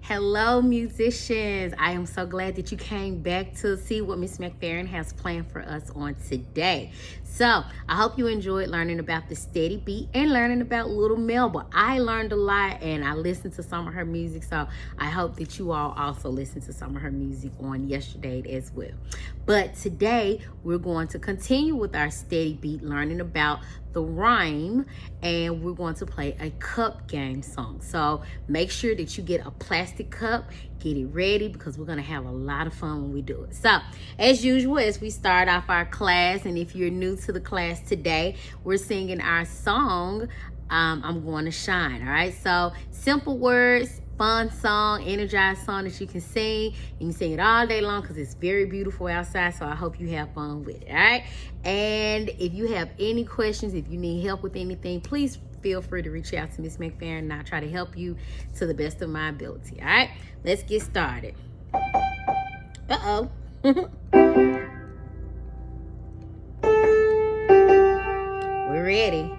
Hello, musicians. I am so glad that you came back to see what Miss McFerrin has planned for us on today. So, I hope you enjoyed learning about the steady beat and learning about Little Melba. I learned a lot and I listened to some of her music, so I hope that you all also listened to some of her music on yesterday as well. But today, we're going to continue with our steady beat, learning about the rhyme, and we're going to play a cup game song. So make sure that you get a plastic cup, get it ready, because we're going to have a lot of fun when we do it. So as usual, as we start off our class, and if you're new to the class today, we're singing our song, I'm Going to Shine. All right, so simple words, fun song, energized song that you can sing. You can sing it all day long because it's very beautiful outside, so I hope you have fun with it. All right, and if you have any questions, if you need help with anything, please feel free to reach out to Miss McFerrin and I'll try to help you to the best of my ability. All right, let's get started. We're ready.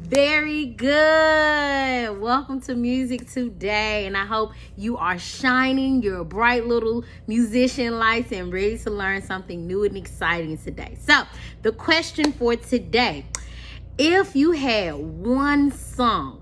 Very good. Welcome to Music Today, and I hope you are shining your bright little musician lights and ready to learn something new and exciting today. So the question for today: if you had one song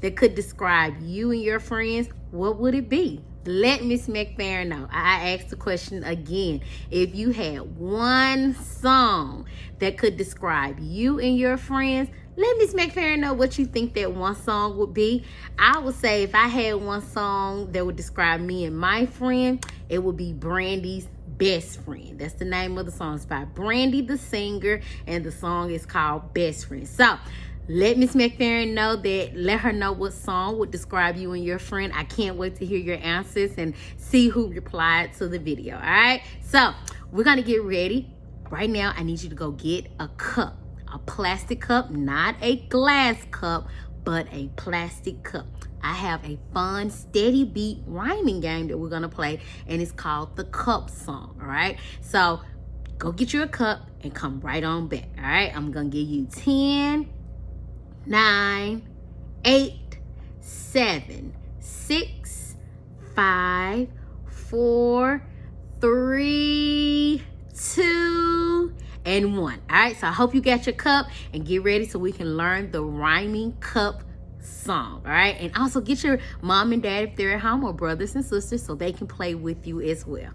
that could describe you and your friends, what would it be? Let Miss McFerrin know. I asked the question again. If you had one song that could describe you and your friends, let Miss McFerrin know what you think that one song would be. I would say if I had one song that would describe me and my friend, it would be Brandy's Best Friend. That's the name of the song. It's by Brandy the singer, and the song is called Best Friend. So let Miss McFerrin know that. Let her know what song would describe you and your friend. I can't wait to hear your answers and see who replied to the video. All right, so we're gonna get ready. Right now, I need you to go get a cup, a plastic cup, not a glass cup, but a plastic cup. I have a fun, steady beat rhyming game that we're gonna play, and it's called the Cup Song. All right, so go get you a cup and come right on back. All right, I'm gonna give you 10, 9, 8, 7, 6, 5, 4, 3, 2, and 1. All right, so I hope you got your cup and get ready so we can learn the rhyming cup song. All right, and also get your mom and dad if they're at home, or brothers and sisters, so they can play with you as well.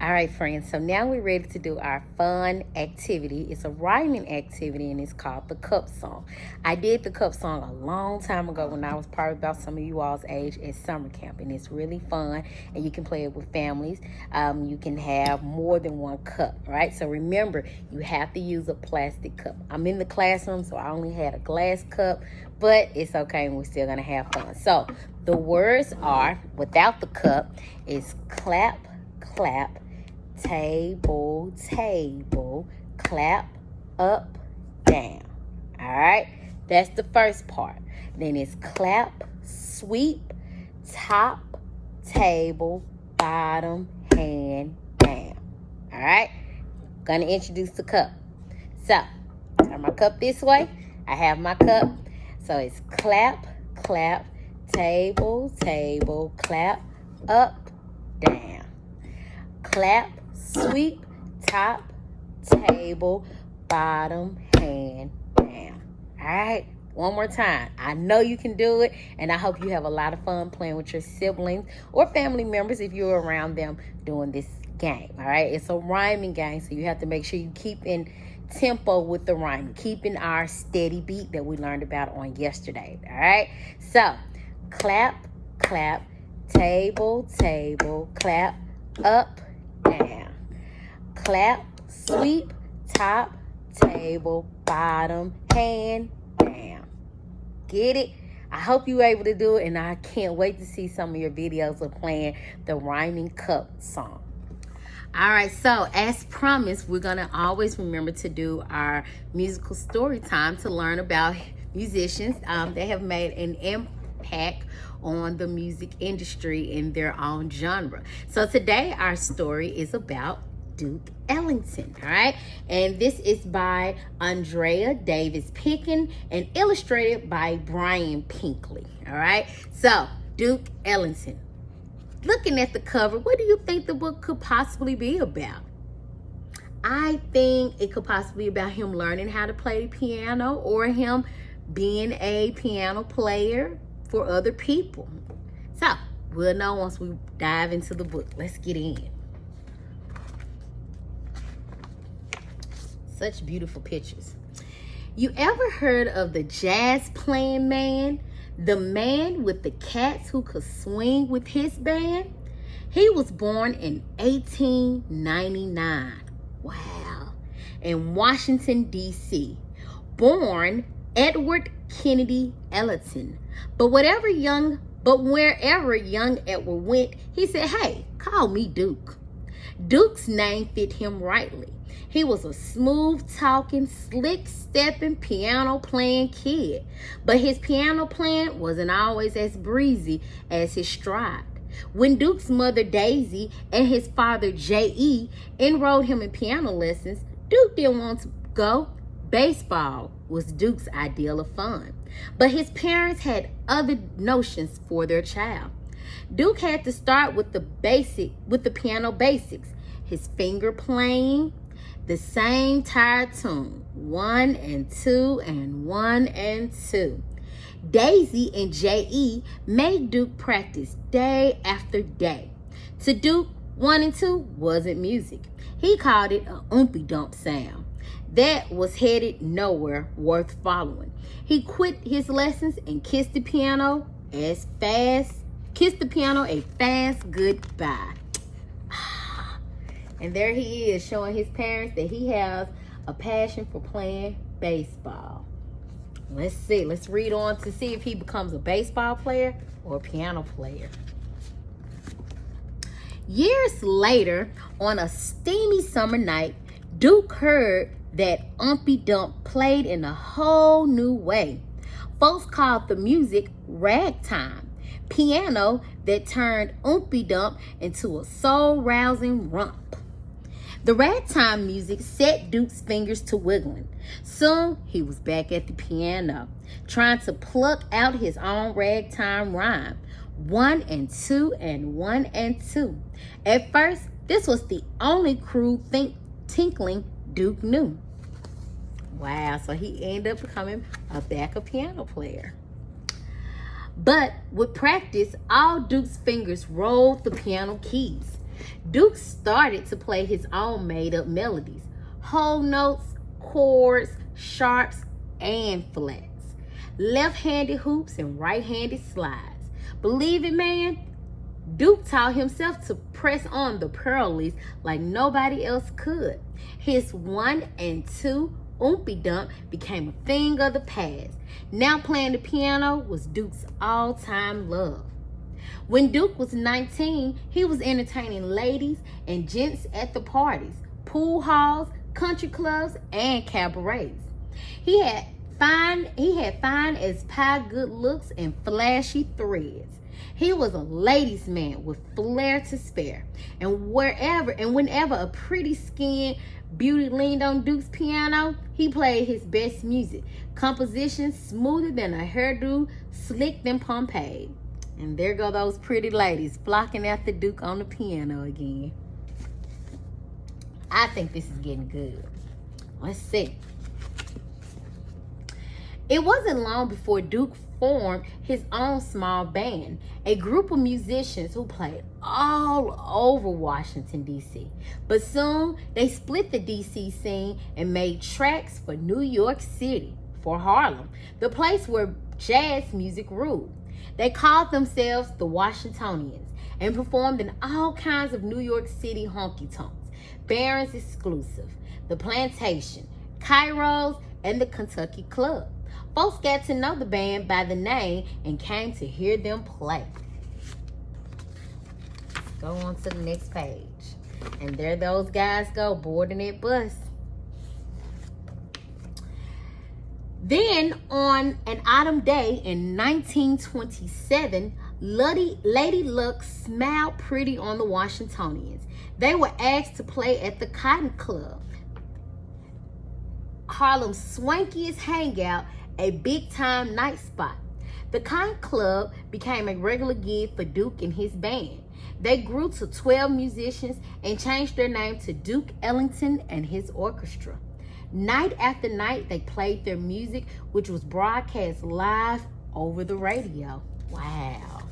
All right, friends, so now we're ready to do our fun activity. It's a rhyming activity, and it's called the cup song. I did the cup song a long time ago when I was probably about some of you all's age at summer camp, and it's really fun, and you can play it with families. You can have more than one cup, right? So remember, you have to use a plastic cup. I'm in the classroom, so I only had a glass cup, but it's okay, and we're still going to have fun. So the words are, without the cup, is clap, clap, table, table, clap, up, down. All right, that's the first part. Then it's clap, sweep, top, table, bottom, hand, down. All right, gonna introduce the cup. So turn my cup this way. I have my cup. So it's clap, clap, table, table, clap, up, down. Clap, sweep, top, table, bottom, hand, down. All right, one more time. I know you can do it, and I hope you have a lot of fun playing with your siblings or family members if you're around them doing this game. All right, it's a rhyming game, so you have to make sure you keep in tempo with the rhyming, keeping our steady beat that we learned about on yesterday. All right, so clap, clap, table, table, clap, up, down. Clap, sweep, top, table, bottom, hand, down. Get it? I hope you were able to do it, and I can't wait to see some of your videos of playing the rhyming cup song. All right, so as promised, we're going to always remember to do our musical story time to learn about musicians that have made an impact on the music industry in their own genre. So today our story is about Duke Ellington, all right? And this is by Andrea Davis Picken and illustrated by Brian Pinkley, all right? So Duke Ellington. Looking at the cover, what do you think the book could possibly be about? I think it could possibly be about him learning how to play the piano, or him being a piano player for other people. So we'll know once we dive into the book. Let's get in. Such beautiful pictures. You ever heard of the jazz playing man? The man with the cats who could swing with his band? He was born in 1899. Wow. In Washington, D.C. Born Edward Kennedy Ellington. But wherever young Edward went, he said, "Hey, call me Duke." Duke's name fit him rightly. He was a smooth-talking, slick-stepping, piano-playing kid. But his piano playing wasn't always as breezy as his stride. When Duke's mother, Daisy, and his father, J.E., enrolled him in piano lessons, Duke didn't want to go. Baseball was Duke's ideal of fun. But his parents had other notions for their child. Duke had to start with the piano basics. His finger playing, the same tired tune, 1 and 2 and 1 and 2. Daisy and J.E. made Duke practice day after day. To Duke, 1 and 2 wasn't music. He called it a oompy-dump sound that was headed nowhere worth following. He quit his lessons and kissed the piano a fast goodbye. And there he is, showing his parents that he has a passion for playing baseball. Let's see. Let's read on to see if he becomes a baseball player or a piano player. Years later, on a steamy summer night, Duke heard that Umpy Dump played in a whole new way. Folks called the music ragtime, piano that turned Umpy Dump into a soul-rousing romp. The ragtime music set Duke's fingers to wiggling. Soon, he was back at the piano, trying to pluck out his own ragtime rhyme. 1 and 2 and 1 and 2. At first, this was the only crude tinkling Duke knew. Wow, so he ended up becoming a backup piano player. But with practice, all Duke's fingers rolled the piano keys. Duke started to play his own made-up melodies, whole notes, chords, sharps, and flats, left-handed hoops and right-handed slides. Believe it, man, Duke taught himself to press on the pearlies like nobody else could. His 1 and 2 oompy dump became a thing of the past. Now playing the piano was Duke's all-time love. When Duke was 19, he was entertaining ladies and gents at the parties, pool halls, country clubs, and cabarets. He had fine as pie good looks and flashy threads. He was a ladies' man with flair to spare. And whenever a pretty skinned beauty leaned on Duke's piano, he played his best music. Compositions smoother than a hairdo, slick than Pompeii. And there go those pretty ladies flocking after Duke on the piano again. I think this is getting good. Let's see. It wasn't long before Duke formed his own small band, a group of musicians who played all over Washington, D.C. But soon they split the D.C. scene and made tracks for New York City, for Harlem, the place where jazz music ruled. They called themselves the Washingtonians and performed in all kinds of New York City honky-tonks, Barron's Exclusive, the Plantation, Cairo's, and the Kentucky Club. Folks got to know the band by the name and came to hear them play. Go on to the next page. And there those guys go, boarding that bus. Then, on an autumn day in 1927, Lady Luck smiled pretty on the Washingtonians. They were asked to play at the Cotton Club, Harlem's swankiest hangout, a big-time night spot. The Cotton Club became a regular gig for Duke and his band. They grew to 12 musicians and changed their name to Duke Ellington and his orchestra. Night after night, they played their music, which was broadcast live over the radio. Wow.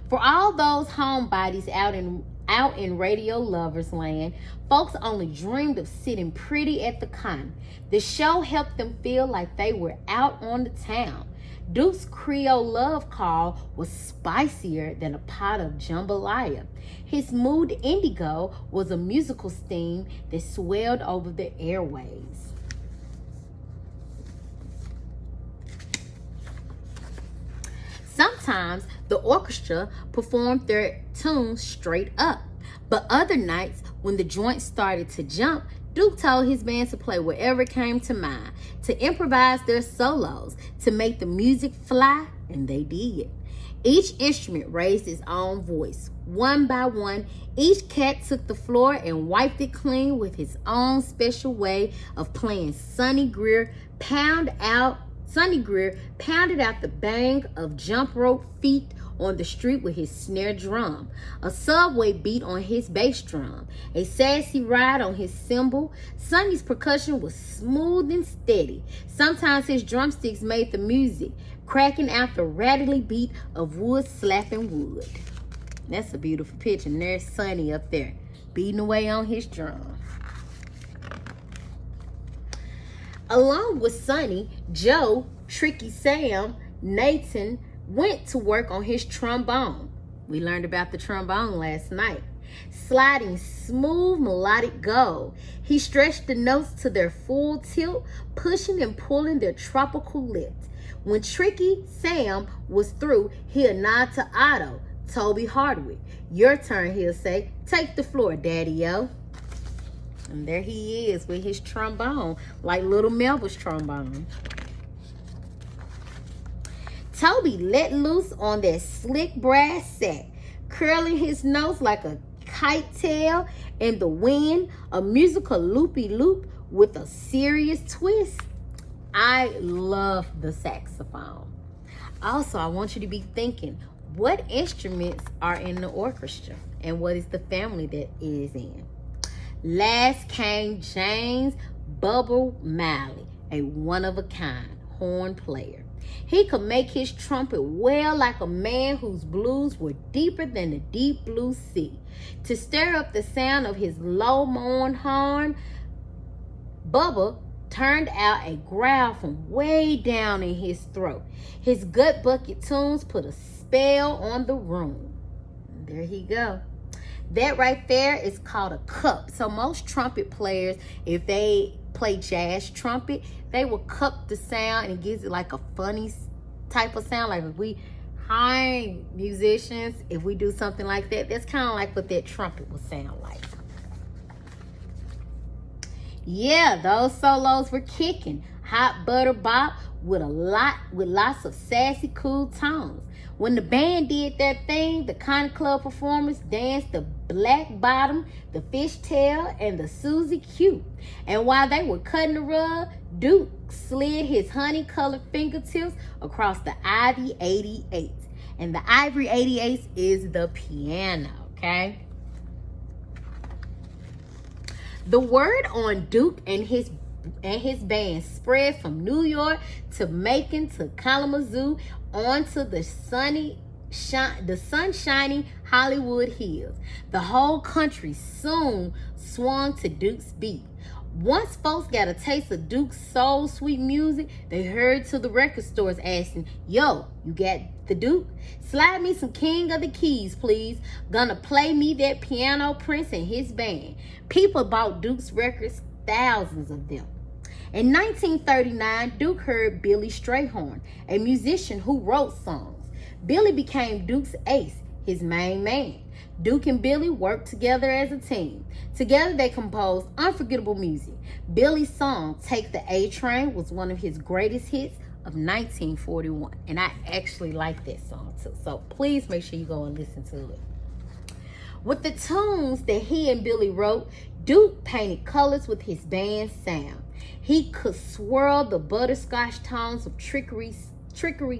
For all those homebodies out in radio lovers land, folks only dreamed of sitting pretty at the Cotton. The show helped them feel like they were out on the town. Duke's Creole love call was spicier than a pot of jambalaya. His mood indigo was a musical steam that swelled over the airwaves. Sometimes the orchestra performed their tunes straight up, but other nights when the joint started to jump, Duke told his band to play whatever came to mind, to improvise their solos, to make the music fly, and they did. Each instrument raised its own voice. One by one, each cat took the floor and wiped it clean with his own special way of playing. Sonny Greer pounded out the bang of jump rope feet on the street with his snare drum, a subway beat on his bass drum, a sassy ride on his cymbal. Sonny's percussion was smooth and steady. Sometimes his drumsticks made the music, cracking out the rattly beat of wood slapping wood. That's a beautiful picture. And there's Sonny up there, beating away on his drum. Along with Sonny, Joe, Tricky Sam, Nathan went to work on his trombone. We learned about the trombone last night. Sliding smooth melodic gold. He stretched the notes to their full tilt, pushing and pulling their tropical lips. When Tricky Sam was through, he'll nod to Otto, Toby Hardwick. Your turn, he'll say. Take the floor, Daddy-o. And there he is with his trombone, like little Melba's trombone. Toby let loose on that slick brass sack, curling his notes like a kite tail in the wind, a musical loopy-loop with a serious twist. I love the saxophone. Also, I want you to be thinking, What instruments are in the orchestra, and what is the family that it is in? Last came James Bubble Miley, a one-of-a-kind horn player. He could make his trumpet wail like a man whose blues were deeper than the deep blue sea. To stir up the sound of his low moan horn, Bubba turned out a growl from way down in his throat. His gut bucket tunes put a spell on the room. There he go. That right there is called a cup. So most trumpet players, if they play jazz trumpet, they will cup the sound and it gives it like a funny type of sound. Like if we high musicians, if we do something like that, that's kind of like what that trumpet will sound like. Yeah, those solos were kicking. Hot butter bop with lots of sassy, cool tones. When the band did that thing, the Country Club performers danced the Black Bottom, the Fishtail, and the Susie Q. And while they were cutting the rug, Duke slid his honey-colored fingertips across the Ivy 88. And the Ivory 88 is the piano, okay? The word on Duke and his band spread from New York to Macon to Kalamazoo onto the sunshiny Hollywood Hills. The whole country soon swung to Duke's beat. Once folks got a taste of Duke's soul sweet music, they hurried to the record stores asking, "Yo, you got the Duke? Slide me some King of the Keys, please. Gonna play me that Piano Prince and his band." People bought Duke's records, thousands of them. In 1939, Duke heard Billy Strayhorn, a musician who wrote songs. Billy became Duke's ace, his main man. Duke and Billy worked together as a team. Together they composed unforgettable music. Billy's song, "Take the A Train," was one of his greatest hits of 1941. And I actually like that song too. So please make sure you go and listen to it. With the tunes that he and Billy wrote, Duke painted colors with his band's sound. He could swirl the butterscotch tones of Trickery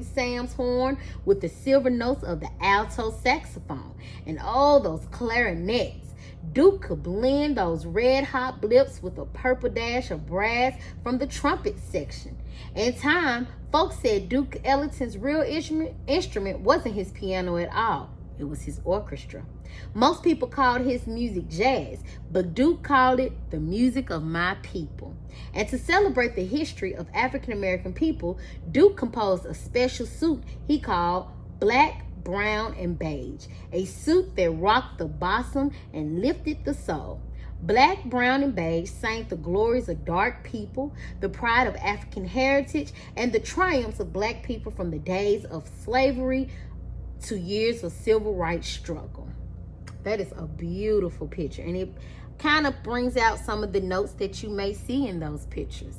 Sam's horn with the silver notes of the alto saxophone and all those clarinets. Duke could blend those red hot blips with a purple dash of brass from the trumpet section. In time, folks said Duke Ellington's real instrument wasn't his piano at all. It was his orchestra. Most people called his music jazz, but Duke called it the music of my people. And to celebrate the history of African American people, Duke composed a special suit he called Black, Brown, and Beige, a suit that rocked the bosom and lifted the soul. Black, Brown, and Beige sang the glories of dark people, the pride of African heritage, and the triumphs of black people from the days of slavery to years of civil rights struggle. That is a beautiful picture, and it kind of brings out some of the notes that you may see in those pictures.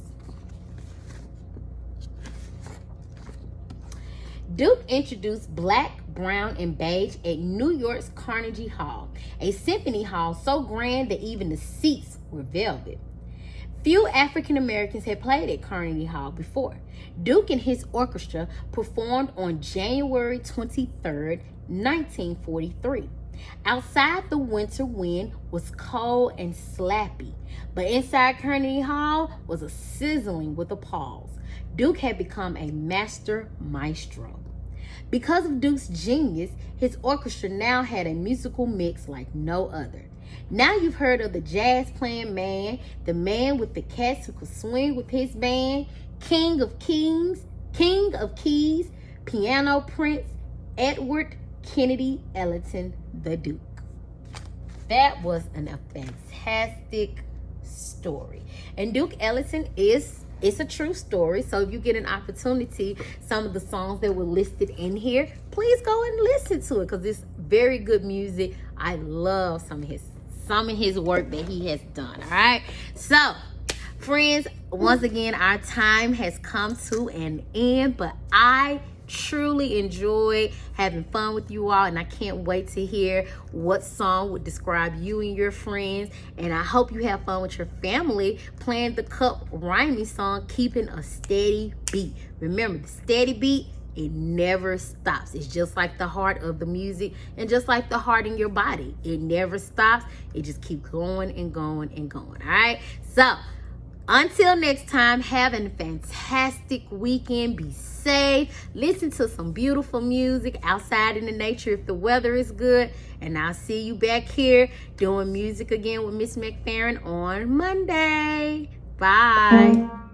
Duke introduced Black, Brown, and Beige at New York's Carnegie Hall, a symphony hall so grand that even the seats were velvet. Few African Americans had played at Carnegie Hall before. Duke and his orchestra performed on January 23rd, 1943. Outside, the winter wind was cold and slappy, but inside Carnegie Hall was a sizzling with applause. Duke had become a master maestro. Because of Duke's genius, his orchestra now had a musical mix like no other. Now you've heard of the jazz playing man, the man with the cats who could swing with his band, King of Keys, Piano Prince, Edward Kennedy Ellington, the Duke. That was a fantastic story. And Duke Ellington it's a true story. So if you get an opportunity, some of the songs that were listed in here, please go and listen to it because it's very good music. I love some of his work that he has done. All right. So, friends, once again, our time has come to an end, but I truly enjoyed having fun with you all, and I can't wait to hear what song would describe you and your friends. And I hope you have fun with your family playing the cup rhyming song, Keeping a Steady Beat. Remember, the steady beat It never stops. It's just like the heart of the music and just like the heart in your body. It never stops. It just keeps going and going and going. All right. So until next time, have a fantastic weekend. Be safe. Listen to some beautiful music outside in the nature if the weather is good. And I'll see you back here doing music again with Miss McFerrin on Monday. Bye.